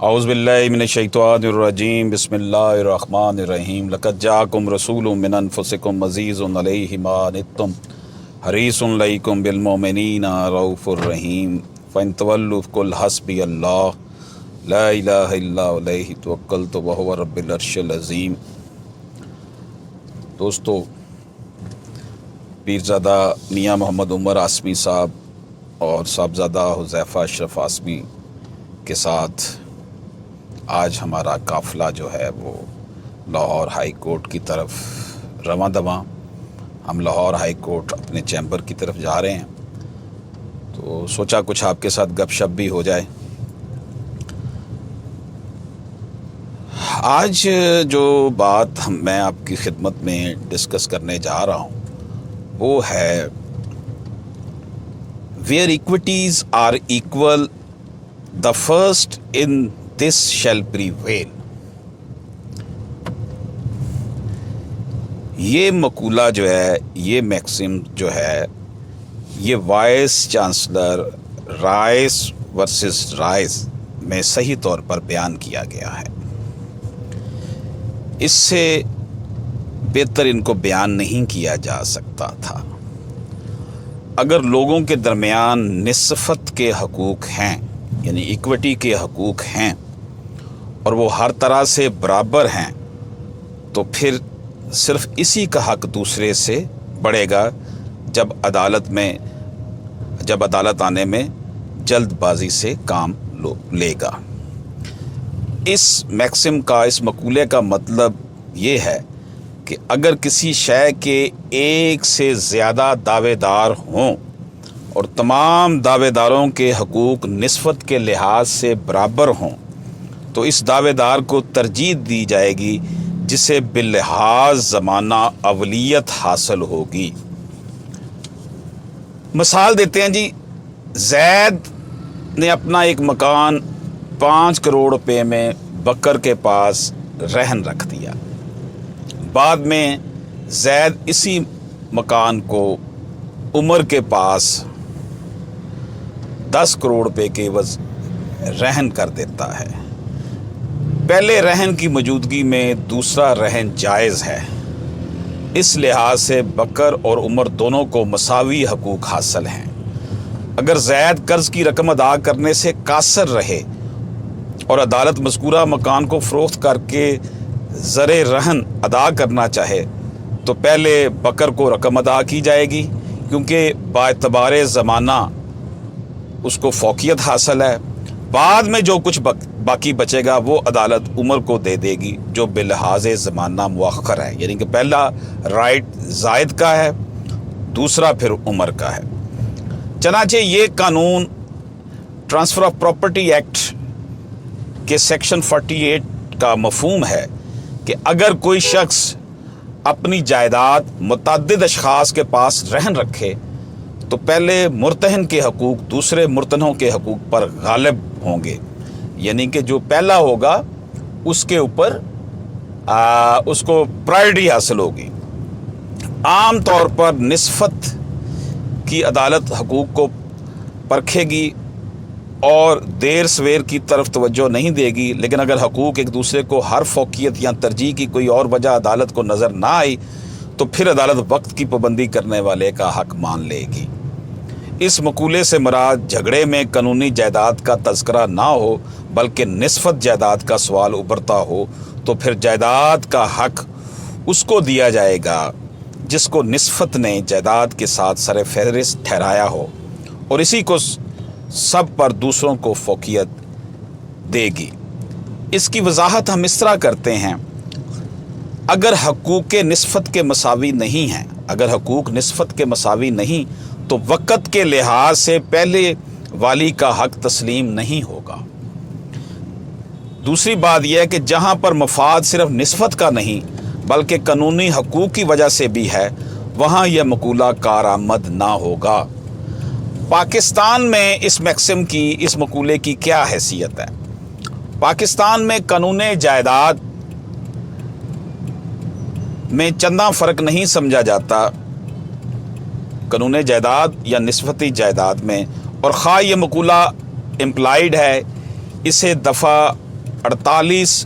اعوذ باللہ من الشیطان الرجیم بسم اللہ الرحمن الرحیم لقد جاءکم رسول من انفسکم عزیز علیہ ما عنتم حریص علیکم بالمؤمنین رؤوف الرحیم فإن تولوا فقل حسبی اللہ لا الہ الا هو علیہ توکلت وهو رب العرش العظیم۔ دوستو، پیرزادہ میاں محمد عمر آسمی صاحب اور صاحبزادہ حذیفہ اشرف آسمی کے ساتھ آج ہمارا قافلہ جو ہے وہ لاہور ہائی کورٹ کی طرف رواں دواں۔ ہم لاہور ہائی کورٹ اپنے چیمبر کی طرف جا رہے ہیں، تو سوچا کچھ آپ کے ساتھ گپ شپ بھی ہو جائے۔ آج جو بات میں آپ کی خدمت میں ڈسکس کرنے جا رہا ہوں وہ ہے where equities are equal the first in this shall prevail۔ یہ مقولہ جو ہے، یہ میکسم جو ہے، یہ vice chancellor rice versus rice میں صحیح طور پر بیان کیا گیا ہے۔ اس سے بہتر ان کو بیان نہیں کیا جا سکتا تھا۔ اگر لوگوں کے درمیان نسبت کے حقوق ہیں، یعنی ایکوٹی کے حقوق ہیں، اور وہ ہر طرح سے برابر ہیں، تو پھر صرف اسی کا حق دوسرے سے بڑھے گا جب عدالت آنے میں جلد بازی سے کام لے گا۔ اس میکسم کا، اس مقولے کا مطلب یہ ہے کہ اگر کسی شے کے ایک سے زیادہ دعوے دار ہوں اور تمام دعوے داروں کے حقوق نسبت کے لحاظ سے برابر ہوں، تو اس دعوے دار کو ترجیح دی جائے گی جسے باللحاظ زمانہ اولیت حاصل ہوگی۔ مثال دیتے ہیں جی، زید نے اپنا ایک مکان 5 کروڑ روپے میں بکر کے پاس رہن رکھ دیا۔ بعد میں زید اسی مکان کو عمر کے پاس 10 کروڑ روپے کے عوض رہن کر دیتا ہے۔ پہلے رہن کی موجودگی میں دوسرا رہن جائز ہے۔ اس لحاظ سے بکر اور عمر دونوں کو مساوی حقوق حاصل ہیں۔ اگر زید قرض کی رقم ادا کرنے سے قاصر رہے اور عدالت مذکورہ مکان کو فروخت کر کے زر رہن ادا کرنا چاہے تو پہلے بکر کو رقم ادا کی جائے گی، کیونکہ باعتبار زمانہ اس کو فوقیت حاصل ہے۔ بعد میں جو کچھ باقی بچے گا وہ عدالت عمر کو دے دے گی، جو بلحاظ زمانہ مؤخر ہے، یعنی کہ پہلا رائٹ زائد کا ہے، دوسرا پھر عمر کا ہے۔ چنانچہ یہ قانون ٹرانسفر آف پراپرٹی ایکٹ کے سیکشن 48 کا مفہوم ہے کہ اگر کوئی شخص اپنی جائیداد متعدد اشخاص کے پاس رہن رکھے تو پہلے مرتہن کے حقوق دوسرے مرتہنوں کے حقوق پر غالب ہوں گے، یعنی کہ جو پہلا ہوگا اس کے اوپر اس کو پرائرٹی حاصل ہوگی۔ عام طور پر نسبت کی عدالت حقوق کو پرکھے گی اور دیر سویر کی طرف توجہ نہیں دے گی، لیکن اگر حقوق ایک دوسرے کو ہر فوقیت یا ترجیح کی کوئی اور وجہ عدالت کو نظر نہ آئی تو پھر عدالت وقت کی پابندی کرنے والے کا حق مان لے گی۔ اس مقولے سے مراد جھگڑے میں قانونی جائیداد کا تذکرہ نہ ہو بلکہ نسبت جائیداد کا سوال ابھرتا ہو، تو پھر جائیداد کا حق اس کو دیا جائے گا جس کو نسبت نے جائیداد کے ساتھ سر فہرست ٹھہرایا ہو، اور اسی کو سب پر دوسروں کو فوقیت دے گی۔ اس کی وضاحت ہم اس طرح کرتے ہیں، اگر حقوق نسبت کے مساوی نہیں ہیں، اگر حقوق نسبت کے مساوی نہیں تو وقت کے لحاظ سے پہلے والی کا حق تسلیم نہیں ہوگا۔ دوسری بات یہ ہے کہ جہاں پر مفاد صرف نسبت کا نہیں بلکہ قانونی حقوق کی وجہ سے بھی ہے، وہاں یہ مقولہ کارآمد نہ ہوگا۔ پاکستان میں اس میکسم کی، اس مقولے کی کیا حیثیت ہے؟ پاکستان میں قانون جائیداد میں چنداں فرق نہیں سمجھا جاتا، قانون جائیداد یا نسبتی جائیداد میں، اور خواہ یہ مقولہ امپلائیڈ ہے، اسے دفعہ 48